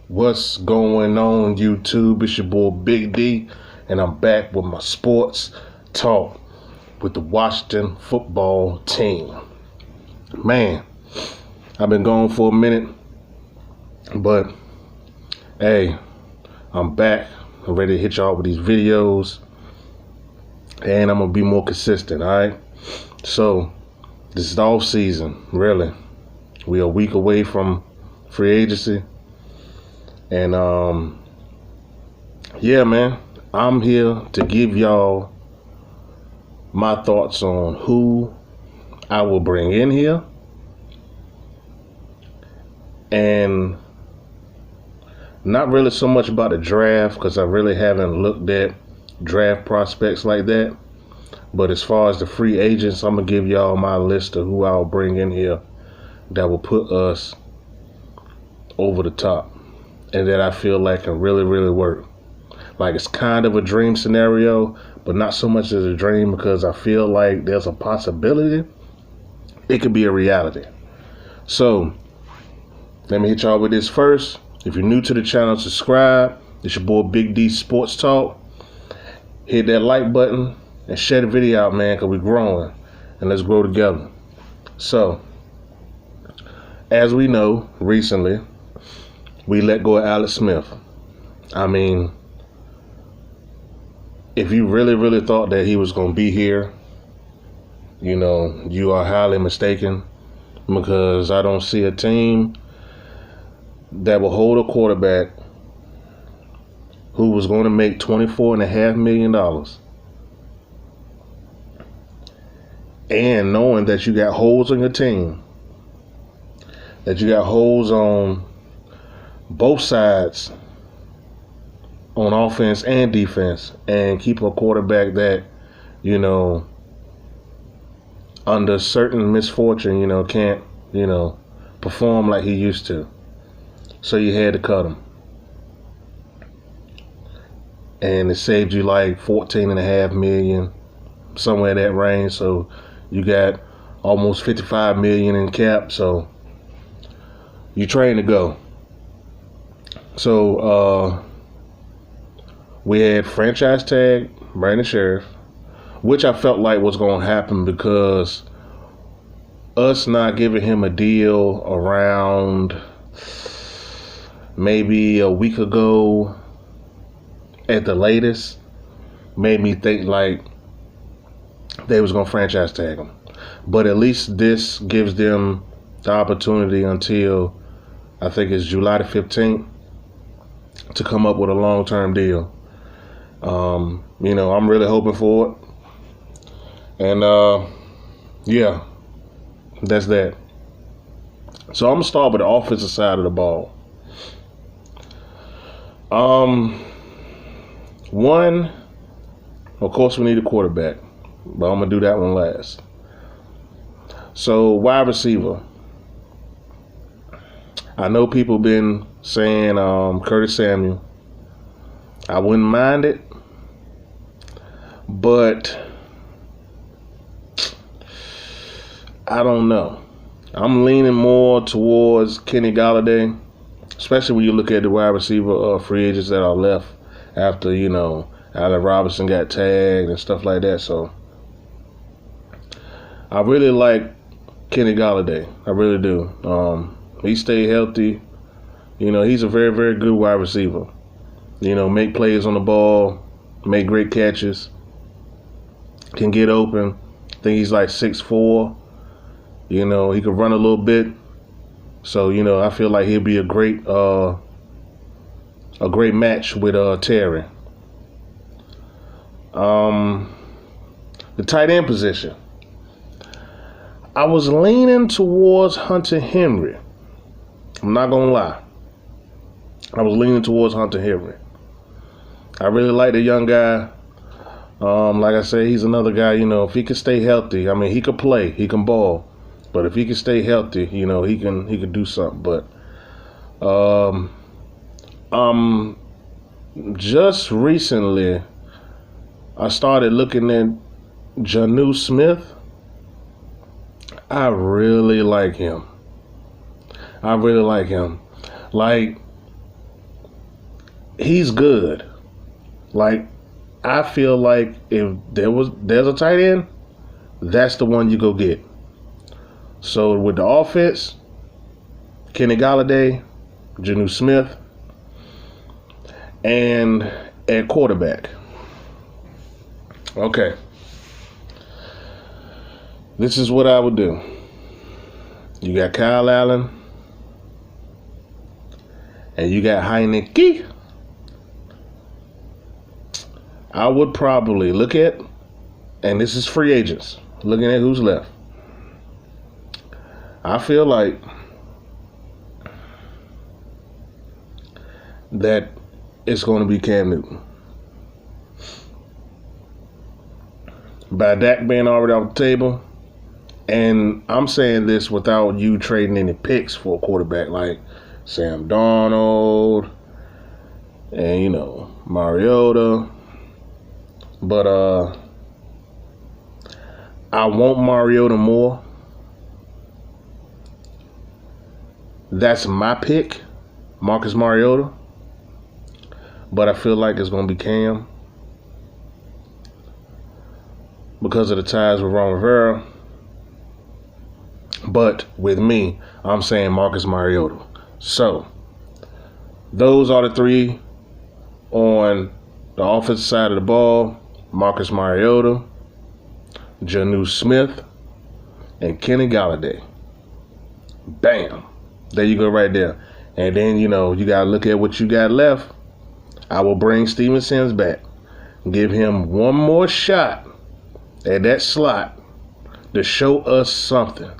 What's going on, YouTube? It's your boy Big D, and I'm back with my sports talk with the Washington football team. Man, I've been gone for a minute, but hey, I'm back. I'm ready to hit y'all with these videos, and I'm gonna be more consistent. All right. So this is the off season. Really, we are a week away from free agency. And yeah, man, I'm here to give y'all my thoughts on who I will bring in here, and not really so much about the draft, because I really haven't looked at draft prospects like that. But as far as the free agents, I'm gonna give y'all my list of who I'll bring in here that will put us over the top, and that I feel like can really work. Like, it's kind of a dream scenario, but not so much as a dream, because I feel like there's a possibility it could be a reality. So let me hit y'all with this first. If you're new to the channel, subscribe. It's your boy Big D Sports Talk. Hit that like button and share the video out, man, because we're growing, and let's grow together. So, as we know, recently we let go of Alex Smith. I mean, if you really thought that he was going to be here, you know, you are highly mistaken, because I don't see a team that will hold a quarterback who was going to make $24.5 million, and knowing that you got holes on your team, that you got holes on both sides, on offense and defense, and keep a quarterback that, you know, under certain misfortune, you know, can't, you know, perform like he used to. So you had to cut him. And it saved you like $14.5 million, somewhere in that range. So you got almost $55 million in cap. So you trained to go. So we had franchise tag Brandon Sheriff, which I felt like was going to happen, because us not giving him a deal around maybe a week ago at the latest made me think like they was going to franchise tag him. But at least this gives them the opportunity until, I think it's July the 15th, to come up with a long-term deal. You know, I'm really hoping for it. And yeah, that's that. So I'm gonna start with the offensive side of the ball. One, of course, we need a quarterback, but I'm gonna do that one last. So wide receiver, I know people been saying Curtis Samuel. I wouldn't mind it, but I don't know. I'm leaning more towards Kenny Gallaudet, especially when you look at the wide receiver free agents that are left after, you know, Allen Robinson got tagged and stuff like that. So I really like Kenny Gallaudet. I really do. He stayed healthy. You know, he's a very good wide receiver. You know, make plays on the ball, make great catches, can get open. I think he's like 6'4". You know, he can run a little bit. So, you know, I feel like he'll be a great match with Terry. The tight end position, I was leaning towards Hunter Henry. I'm not gonna lie. I was leaning towards Hunter Henry. I really like the young guy. Like I said, he's another guy, you know, if he can stay healthy, I mean, he could play, he can ball. But if he can stay healthy, you know, he can do something. But just recently, I started looking at Jonnu Smith. I really like him. Like, he's good. Like, I feel like if there's a tight end, that's the one you go get. So with the offense, Kenny Gallaudet, Geno Smith, and at quarterback. Okay. This is what I would do. You got Kyle Allen, and you got Heineke. I would probably look at, and this is free agents, looking at who's left. I feel like that it's going to be Cam Newton. By Dak being already off the table, and I'm saying this without you trading any picks for a quarterback like Sam Darnold and, Mariota. But I want Mariota more. That's my pick, Marcus Mariota. But I feel like it's going to be Cam because of the ties with Ron Rivera. But with me, I'm saying Marcus Mariota. So, those are the three on the offensive side of the ball. Marcus Mariota, Geno Smith, and Kenny Gallaudet. Bam. There you go right there. And then, you got to look at what you got left. I will bring Steven Sims back. Give him one more shot at that slot to show us something.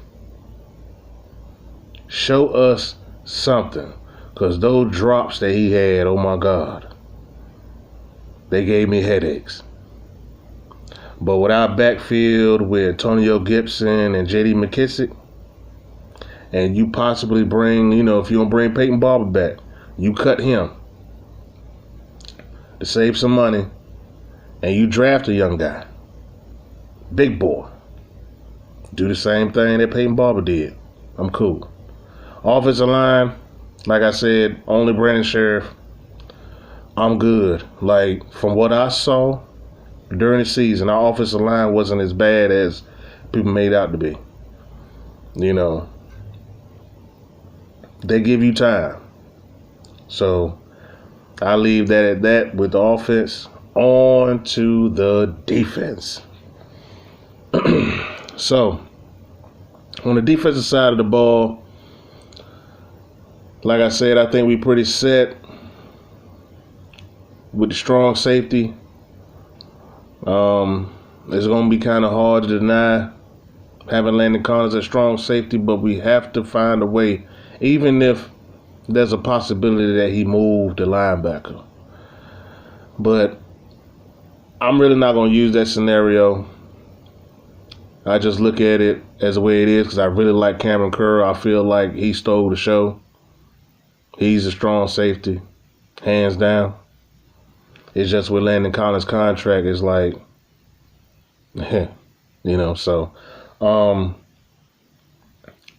Show us something. Because those drops that he had, oh my God, they gave me headaches. But with our backfield with Antonio Gibson and J.D. McKissick, and you possibly bring, if you don't bring Peyton Barber back, you cut him to save some money, and you draft a young guy, big boy. Do the same thing that Peyton Barber did. I'm cool. Offensive line, like I said, only Brandon Sheriff. I'm good. Like, from what I saw during the season, our offensive line wasn't as bad as people made out to be. They give you time. So, I leave that at that with the offense. On to the defense. So, on the defensive side of the ball, like I said, I think we're pretty set with the strong safety. It's going to be kind of hard to deny having Landon Collins at strong safety, but we have to find a way, even if there's a possibility that he moved the linebacker. But I'm really not going to use that scenario. I just look at it as the way it is because I really like Cameron Curl. I feel like he stole the show. He's a strong safety, hands down. It's just with Landon Collins' contract, it's like, so.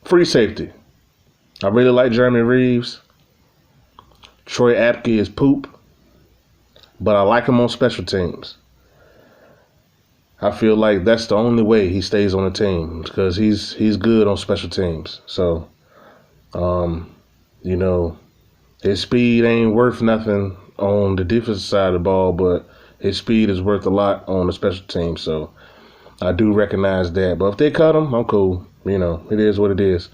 Free safety. I really like Jeremy Reeves. Troy Apke is poop, but I like him on special teams. I feel like that's the only way he stays on the team because he's good on special teams. So, his speed ain't worth nothing on the defensive side of the ball, but his speed is worth a lot on the special team. So I do recognize that. But if they cut him, I'm cool. It is what it is.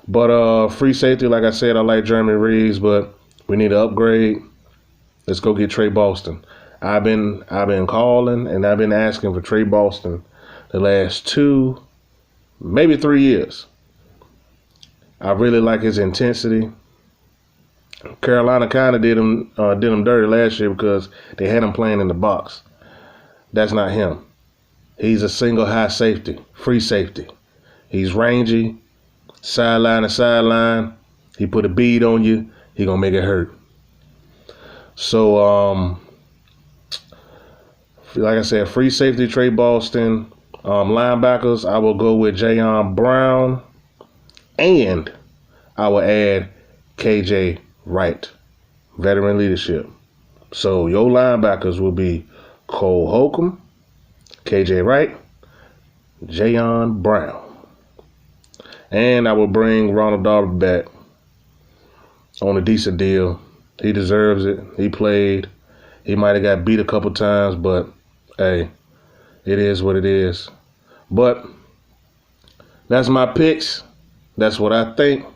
But free safety, like I said, I like Jeremy Reeves, but we need to upgrade. Let's go get Trey Boston. I've been calling and I've been asking for Trey Boston the last 2, maybe 3 years. I really like his intensity. Carolina kind of did him dirty last year because they had him playing in the box. That's not him. He's a single high safety, free safety. He's rangy, sideline to sideline. He put a bead on you, he gonna make it hurt. So, like I said, free safety, Trey Boston. Linebackers, I will go with Jayon Brown, and I will add KJ Wright, veteran leadership. So your linebackers will be Cole Holcomb, KJ Wright, Jayon Brown. And I will bring Ronald Darby back on a decent deal. He deserves it. He played. He might have got beat a couple times, but hey, it is what it is. But that's my picks. That's what I think.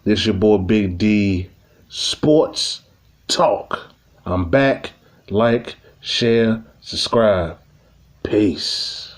This your boy Big D Sports Talk. I'm back. Like, share, subscribe. Peace.